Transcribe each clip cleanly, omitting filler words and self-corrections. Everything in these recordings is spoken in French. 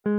Des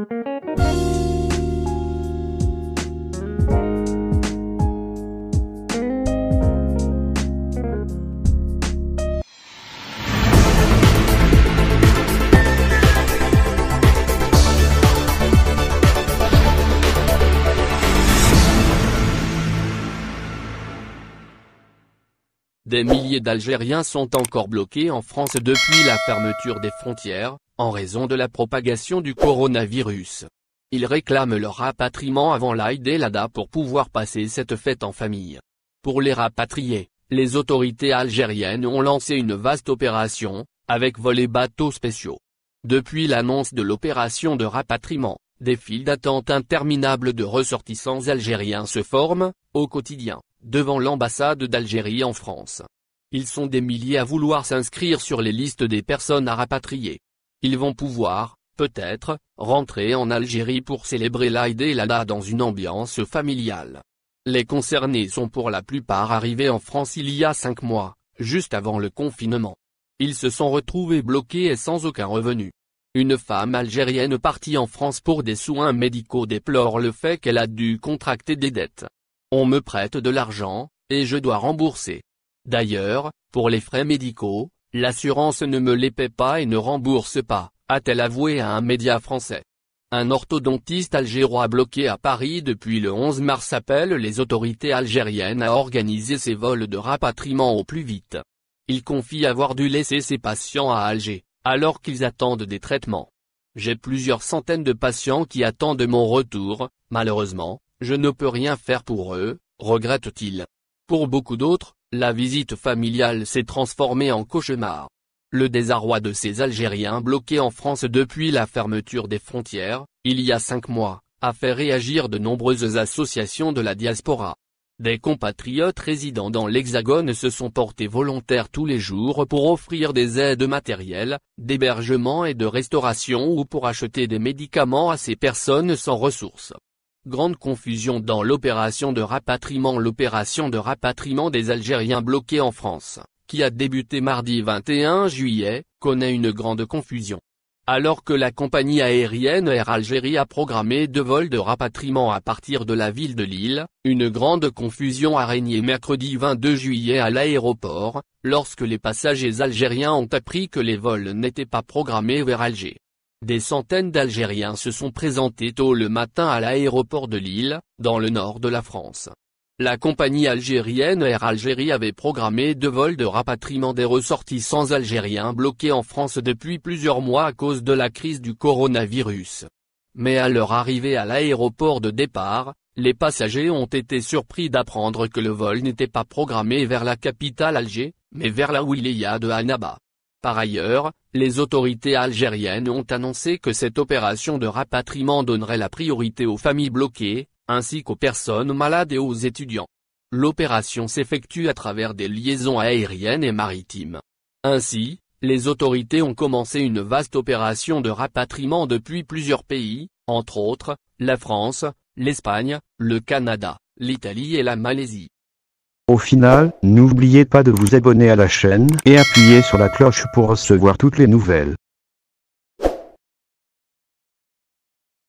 milliers d'Algériens sont encore bloqués en France depuis la fermeture des frontières, en raison de la propagation du coronavirus. Ils réclament leur rapatriement avant l'Aïd el-Adha pour pouvoir passer cette fête en famille. Pour les rapatrier, les autorités algériennes ont lancé une vaste opération, avec vols et bateaux spéciaux. Depuis l'annonce de l'opération de rapatriement, des files d'attente interminables de ressortissants algériens se forment, au quotidien, devant l'ambassade d'Algérie en France. Ils sont des milliers à vouloir s'inscrire sur les listes des personnes à rapatrier. Ils vont pouvoir, peut-être, rentrer en Algérie pour célébrer l'Aïd el-Adha dans une ambiance familiale. Les concernés sont pour la plupart arrivés en France il y a 5 mois, juste avant le confinement. Ils se sont retrouvés bloqués et sans aucun revenu. Une femme algérienne partie en France pour des soins médicaux déplore le fait qu'elle a dû contracter des dettes. On me prête de l'argent, et je dois rembourser. D'ailleurs, pour les frais médicaux, l'assurance ne me les paie pas et ne rembourse pas, a-t-elle avoué à un média français. Un orthodontiste algérois bloqué à Paris depuis le 11 mars appelle les autorités algériennes à organiser ses vols de rapatriement au plus vite. Il confie avoir dû laisser ses patients à Alger, alors qu'ils attendent des traitements. J'ai plusieurs centaines de patients qui attendent mon retour, malheureusement, je ne peux rien faire pour eux, regrette-t-il. Pour beaucoup d'autres, la visite familiale s'est transformée en cauchemar. Le désarroi de ces Algériens bloqués en France depuis la fermeture des frontières, il y a 5 mois, a fait réagir de nombreuses associations de la diaspora. Des compatriotes résidant dans l'Hexagone se sont portés volontaires tous les jours pour offrir des aides matérielles, d'hébergement et de restauration ou pour acheter des médicaments à ces personnes sans ressources. Grande confusion dans l'opération de rapatriement. L'opération de rapatriement des Algériens bloqués en France, qui a débuté mardi 21 juillet, connaît une grande confusion. Alors que la compagnie aérienne Air Algérie a programmé 2 vols de rapatriement à partir de la ville de Lille, une grande confusion a régné mercredi 22 juillet à l'aéroport, lorsque les passagers algériens ont appris que les vols n'étaient pas programmés vers Alger. Des centaines d'Algériens se sont présentés tôt le matin à l'aéroport de Lille, dans le nord de la France. La compagnie algérienne Air Algérie avait programmé 2 vols de rapatriement des ressortissants algériens bloqués en France depuis plusieurs mois à cause de la crise du coronavirus. Mais à leur arrivée à l'aéroport de départ, les passagers ont été surpris d'apprendre que le vol n'était pas programmé vers la capitale Alger, mais vers la wilaya de Annaba. Par ailleurs, les autorités algériennes ont annoncé que cette opération de rapatriement donnerait la priorité aux familles bloquées, ainsi qu'aux personnes malades et aux étudiants. L'opération s'effectue à travers des liaisons aériennes et maritimes. Ainsi, les autorités ont commencé une vaste opération de rapatriement depuis plusieurs pays, entre autres, la France, l'Espagne, le Canada, l'Italie et la Malaisie. Au final, n'oubliez pas de vous abonner à la chaîne et appuyer sur la cloche pour recevoir toutes les nouvelles.